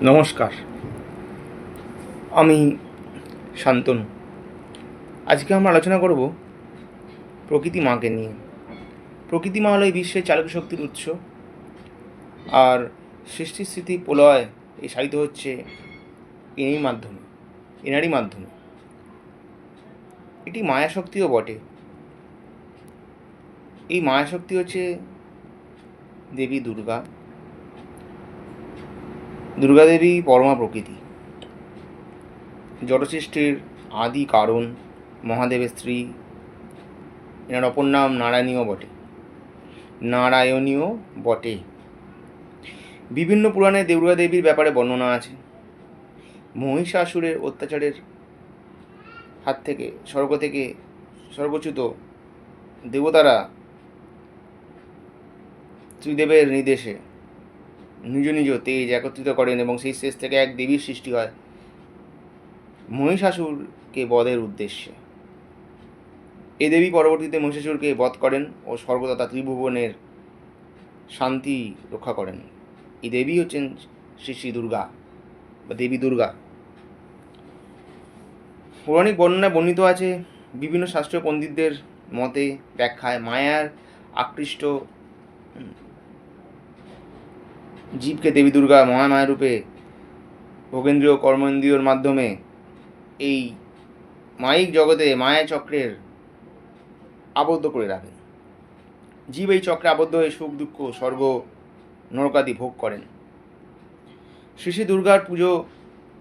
নমস্কার, আমি শান্তনু। আজকে আমরা আলোচনা করব প্রকৃতি মাকে নিয়ে। প্রকৃতি মা হলো এই বিশ্বের চালক শক্তির উৎস, আর সৃষ্টি স্থিতি প্রলয় এই সাধিত হচ্ছে এনারই মাধ্যমে। এটি মায়াশক্তিও বটে। এই মায়াশক্তি হচ্ছে দেবী দুর্গা দেবী পরমা প্রকৃতি, জড়সৃষ্টির আদি কারণ, মহাদেবের স্ত্রী। এনার অপর নাম নারায়ণীয় বটে। বিভিন্ন পুরাণে দুর্গা দেবীর ব্যাপারে বর্ণনা আছে। মহিষাসুরের অত্যাচারের হাত থেকে স্বর্গচ্যুত দেবতারা ত্রিদেবের নির্দেশে নিজ নিজ তেজ একত্রিত করেন এবং সেই শেষ থেকে এক দেবীর সৃষ্টি হয় মহিষাসুরকে বধের উদ্দেশ্যে। এই দেবী পরবর্তীতে মহিষাসুরকে বধ করেন ও স্বর্গ তথা ত্রিভুবনের শান্তি রক্ষা করেন। এই দেবী হচ্ছেন শ্রী দুর্গা বা দেবী দুর্গা। পৌরাণিক বর্ণনায় বর্ণিত আছে, বিভিন্ন শাস্ত্রীয় পণ্ডিতদের মতে ব্যাখ্যায় মায়ার আকৃষ্ট জীবকে দেবী দুর্গা মহামায়া রূপে ভোগেন্দ্রীয় কর্মেন্দ্রিয়র মাধ্যমে এই মায়িক জগতে মায়া চক্রের আবদ্ধ করে রাখেন। জীব এই চক্রে আবদ্ধ হয়ে সুখ দুঃখ স্বর্গ নরকাদি ভোগ করেন। শ্রী দুর্গার পুজো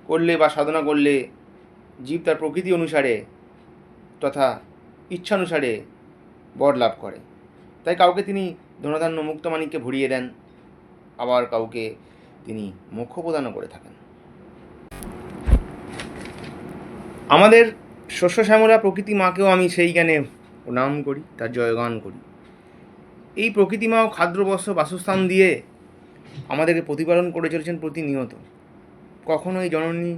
করলে বা সাধনা করলে জীব তার প্রকৃতি অনুসারে তথা ইচ্ছানুসারে বর লাভ করে। তাই কাউকে তিনি ধনধান্য মুক্তমাণিক্যে ভরিয়ে দেন, আবার কাউকে তিনি মোক্ষ প্রদানও করে থাকেন। আমাদের শস্য শ্যামলা প্রকৃতি মাকেও আমি সেই জ্ঞানে প্রণাম করি, তার জয়গান করি। এই প্রকৃতি মাও খাদ্য বস্ত্র বাসস্থান দিয়ে আমাদেরকে প্রতিপালন করে চলেছেন প্রতিনিয়ত। কখনো এই জননী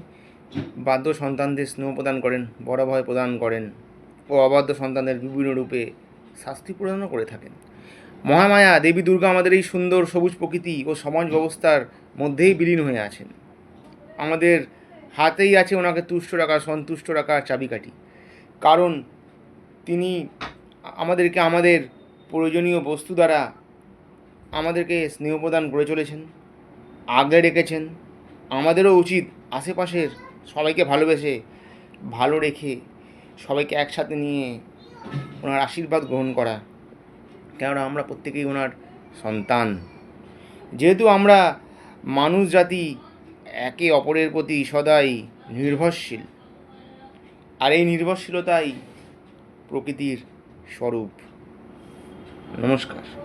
বাধ্য সন্তানদের স্নেহ প্রদান করেন, বড় ভয় প্রদান করেন ও অবাধ্য সন্তানদের বিভিন্ন রূপে শাস্তি প্রদানও করে থাকেন। মহামায়া দেবী দুর্গা আমাদের এই সুন্দর সবুজ প্রকৃতি ও সমাজ ব্যবস্থার মধ্যেই বিলীন হয়ে আছেন। আমাদের হাতেই আছে ওনাকে সন্তুষ্ট রাখার চাবিকাঠি। কারণ তিনি আমাদেরকে আমাদের প্রয়োজনীয় বস্তু দ্বারা আমাদেরকে স্নেহ প্রদান করে চলেছেন, আগলে রেখেছেন। আমাদেরও উচিত আশেপাশের সবাইকে ভালোবেসে ভালো রেখে সবাইকে একসাথে নিয়ে ওনার আশীর্বাদ গ্রহণ করা, কেননা আমরা প্রত্যেকেই ওনার সন্তান। যেহেতু আমরা মানুষ জাতি একে অপরের প্রতি সদাই নির্ভরশীল, আর এই নির্ভরশীলতাই প্রকৃতির স্বরূপ। নমস্কার।